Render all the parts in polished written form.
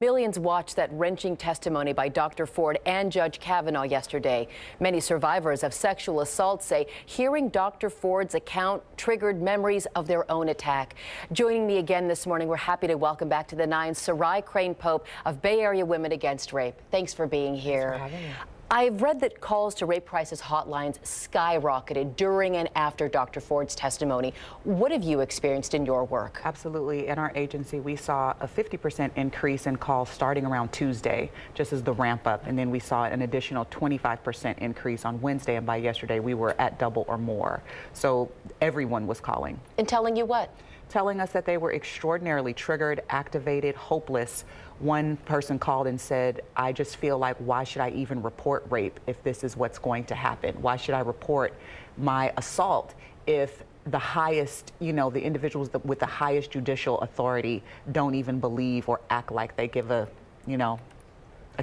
Millions watched that wrenching testimony by Dr. Ford and Judge Kavanaugh yesterday. Many survivors of sexual assault say hearing Dr. Ford's account triggered memories of their own attack. Joining me again this morning, we're happy to welcome back to the Nine Sarai Crain Pope of Bay Area Women Against Rape. Thanks for being here. Thanks for having me. I've read that calls to rape crisis hotlines skyrocketed during and after Dr. Ford's testimony. What have you experienced in your work? Absolutely. In our agency, we saw a 50% increase in calls starting around Tuesday, just as the ramp up. And then we saw an additional 25% increase on Wednesday. And by yesterday, we were at double or more. So everyone was calling. And telling you what? Telling us that they were extraordinarily triggered, activated, hopeless. One person called and said, I just feel like, why should I even report rape if this is what's going to happen? Why should I report my assault if the highest, the individuals with the highest judicial authority don't even believe or act like they give a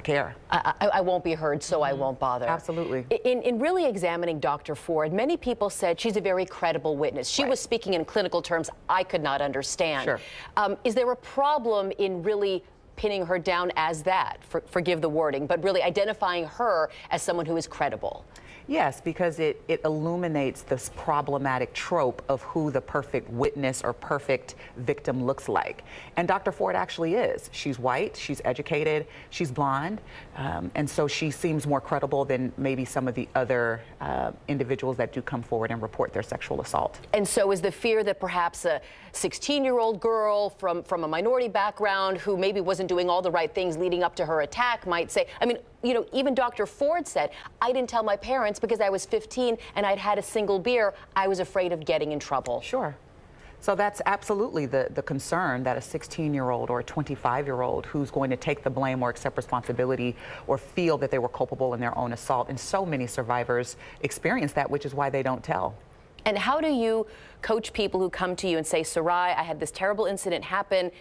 care. I won't be heard, so I won't bother. Absolutely. In really examining Dr. Ford, many people said she's a very credible witness. She was speaking in clinical terms I could not understand. Sure. Is there a problem in really pinning her down as that, forgive the wording, but really identifying her as someone who is credible? Yes, because it illuminates this problematic trope of who the perfect witness or perfect victim looks like. And Dr. Ford actually is. She's white, she's educated, she's blonde, and so she seems more credible than maybe some of the other individuals that do come forward and report their sexual assault. And so is the fear that perhaps a 16-year-old girl from a minority background who maybe wasn't doing all the right things leading up to her attack might say, even Dr. Ford said, I didn't tell my parents because I was 15 and I'd had a single beer. I was afraid of getting in trouble. Sure. So that's absolutely the concern, that a 16-year-old or a 25-year-old who's going to take the blame or accept responsibility or feel that they were culpable in their own assault. And so many survivors experience that, which is why they don't tell. And how do you coach people who come to you and say, Sarai, I had this terrible incident happen.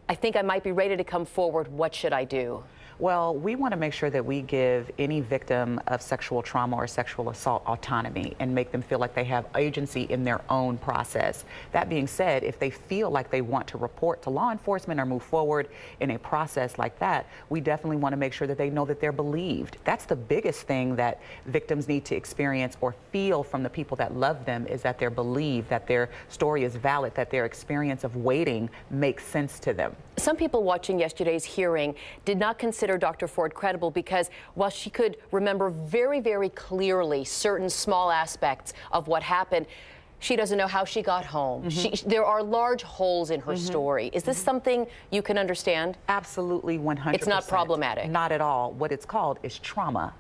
I think I might be ready to come forward. What should I do? Well, we want to make sure that we give any victim of sexual trauma or sexual assault autonomy and make them feel like they have agency in their own process. That being said, if they feel like they want to report to law enforcement or move forward in a process like that, we definitely want to make sure that they know that they're believed. That's the biggest thing that victims need to experience or feel from the people that love them, is that they're believed, that their story is valid, that their experience of waiting makes sense to them. Some people watching yesterday's hearing did not consider Dr. Ford credible because while she could remember very, very clearly certain small aspects of what happened, she doesn't know how she got home. There are large holes in her story. Is this something you can understand? Absolutely, 100%. It's not problematic. Not at all. What it's called is trauma.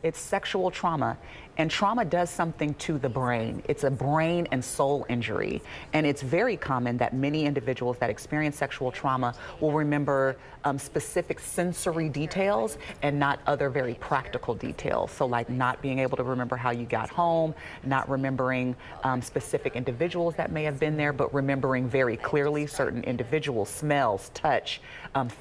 It's sexual trauma. And trauma does something to the brain. It's a brain and soul injury. And it's very common that many individuals that experience sexual trauma will remember specific sensory details and not other very practical details. So like not being able to remember how you got home, not remembering specific individuals that may have been there, but remembering very clearly certain individuals, smells, touch,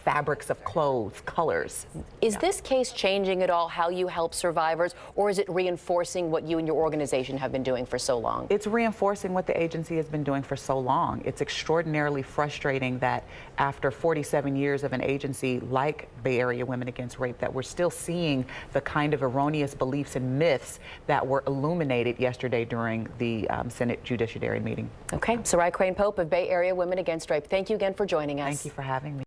fabrics of clothes, colors. Is this case changing at all how you help survivors, or is it reinforcing what you and your organization have been doing for so long? It's reinforcing what the agency has been doing for so long. It's extraordinarily frustrating that after 47 years of an agency like Bay Area Women Against Rape, that we're still seeing the kind of erroneous beliefs and myths that were illuminated yesterday during the Senate Judiciary meeting. Okay, Sarai Crain Pope of Bay Area Women Against Rape, thank you again for joining us. Thank you for having me.